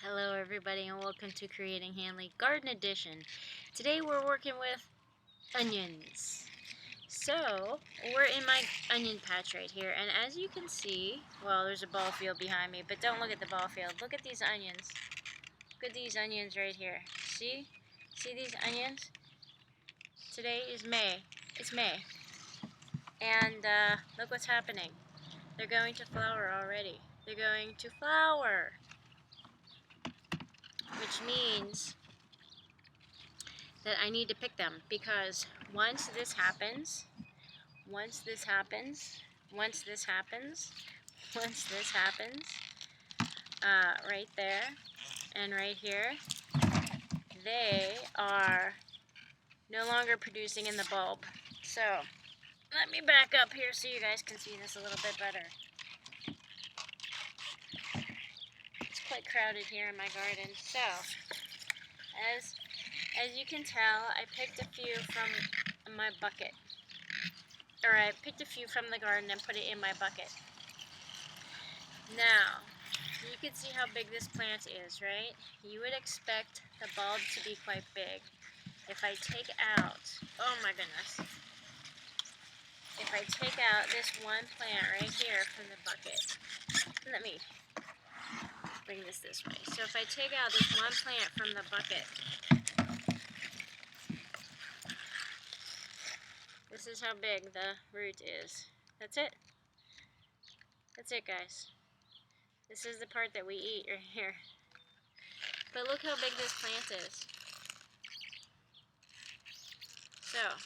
Hello everybody and welcome to Creating Hanley Garden Edition. Today we're working with onions. So, we're in my onion patch right here, and as you can see, well, there's a ball field behind me, but don't look at the ball field. Look at these onions. Look at these onions right here. See? See these onions? Today is May. It's May. And look what's happening. They're going to flower already. They're going to flower. Which means that I need to pick them, because once this happens, right there and right here, they are no longer producing in the bulb. So let me back up here so you guys can see this a little bit better. It's quite crowded here in my garden. So as you can tell, I picked a few from my bucket. Or I picked a few from the garden and put it in my bucket. Now, you can see how big this plant is, right? You would expect the bulb to be quite big. If I take out, oh my goodness. If I take out this one plant right here from the bucket, let me bring this way. So if I take out this one plant from the bucket, this is how big the root is. That's it. That's it, guys. This is the part that we eat right here. But look how big this plant is. So,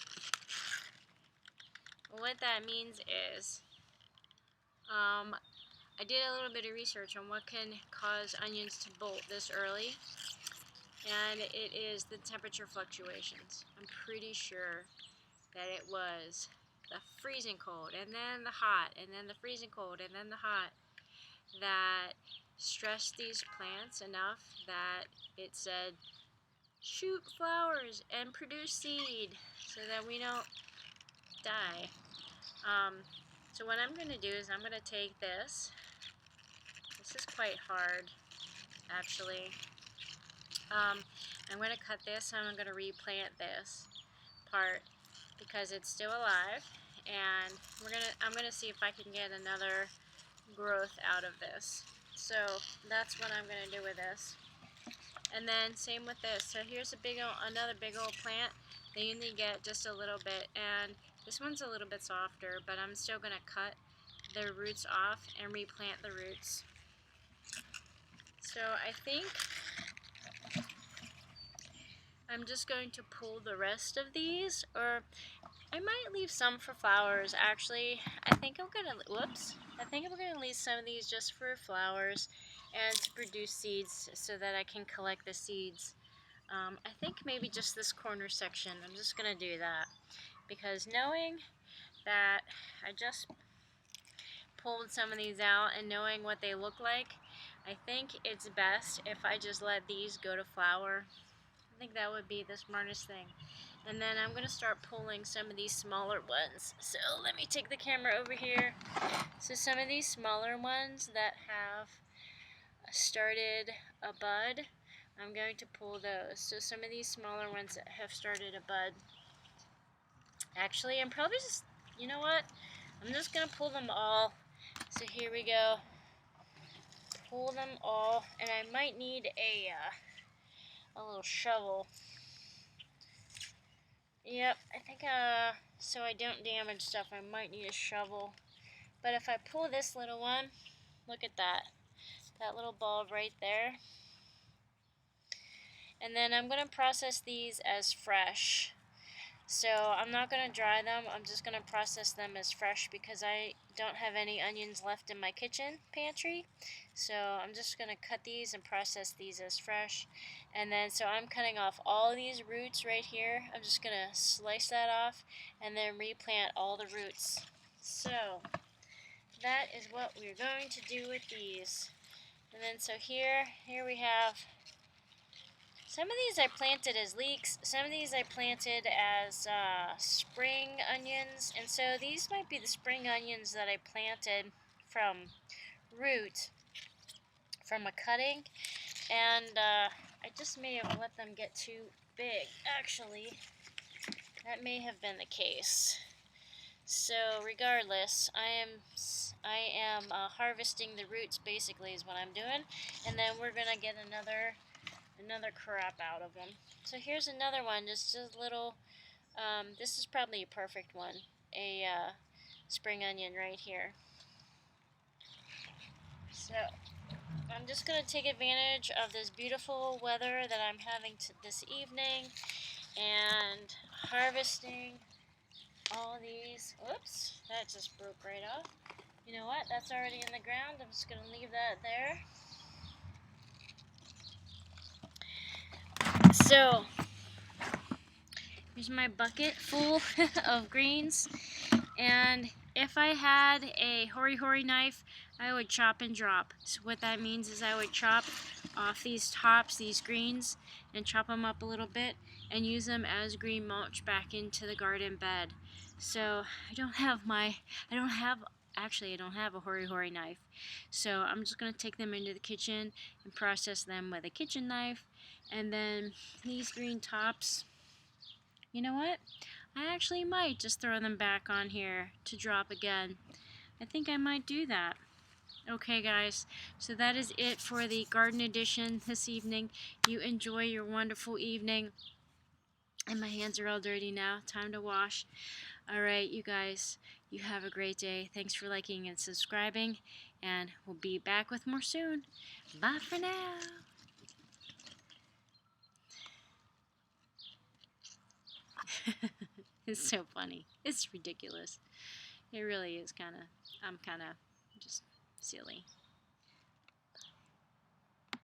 what that means is, I did a little bit of research on what can cause onions to bolt this early, and it is the temperature fluctuations. I'm pretty sure that it was the freezing cold, and then the hot, and then the freezing cold, and then the hot, that stressed these plants enough that it said, shoot flowers and produce seed so that we don't die. So what I'm going to do is I'm going to take this. This is quite hard, actually. I'm going to cut this and I'm going to replant this part because it's still alive, and I'm going to see if I can get another growth out of this. So that's what I'm going to do with this. And then same with this. So here's another big old plant. They only get just a little bit, and this one's a little bit softer, but I'm still going to cut the roots off and replant the roots. So I think I'm just going to pull the rest of these, or I might leave some for flowers. Actually, I think I'm going to leave some of these just for flowers and to produce seeds so that I can collect the seeds. I think maybe just this corner section, I'm just going to do that, because knowing that I just pulled some of these out and knowing what they look like, I think it's best if I just let these go to flower. I think that would be the smartest thing. And then I'm going to start pulling some of these smaller ones. So let me take the camera over here. So some of these smaller ones that have started a bud, I'm going to pull those. So some of these smaller ones that have started a bud. Actually, I'm probably just, you know what? I'm just going to pull them all. So here we go. Pull them all. And I might need a little shovel. Yep, I think, so I don't damage stuff, I might need a shovel. But if I pull this little one, look at that. That little bulb right there. And then I'm going to process these as fresh. So I'm not going to dry them, I'm just going to process them as fresh because I don't have any onions left in my kitchen pantry. So I'm just going to cut these and process these as fresh. And then so I'm cutting off all these roots right here. I'm just going to slice that off and then replant all the roots. So that is what we're going to do with these. And then so here we have, some of these I planted as leeks, some of these I planted as spring onions, and so these might be the spring onions that I planted from root, from a cutting. And I just may have let them get too big. Actually, that may have been the case. So regardless, I am harvesting the roots basically is what I'm doing, and then we're gonna get another crop out of them. So here's another one, just a little. This is probably a perfect one, a spring onion right here. So I'm just gonna take advantage of this beautiful weather that I'm having this evening and harvesting all these. Whoops, that just broke right off. You know what? That's already in the ground. I'm just going to leave that there. So, here's my bucket full of greens. And if I had a hori-hori knife, I would chop and drop. So what that means is I would chop off these tops, these greens, and chop them up a little bit and use them as green mulch back into the garden bed. So I don't have a hori-hori knife. So I'm just going to take them into the kitchen and process them with a kitchen knife. And then these green tops, you know what? I actually might just throw them back on here to drop again. I think I might do that. Okay guys, so that is it for the garden edition this evening. You enjoy your wonderful evening. And my hands are all dirty now. Time to wash. Alright, you guys, you have a great day. Thanks for liking and subscribing. And we'll be back with more soon. Bye for now. It's so funny. It's ridiculous. It really is I'm kind of just silly.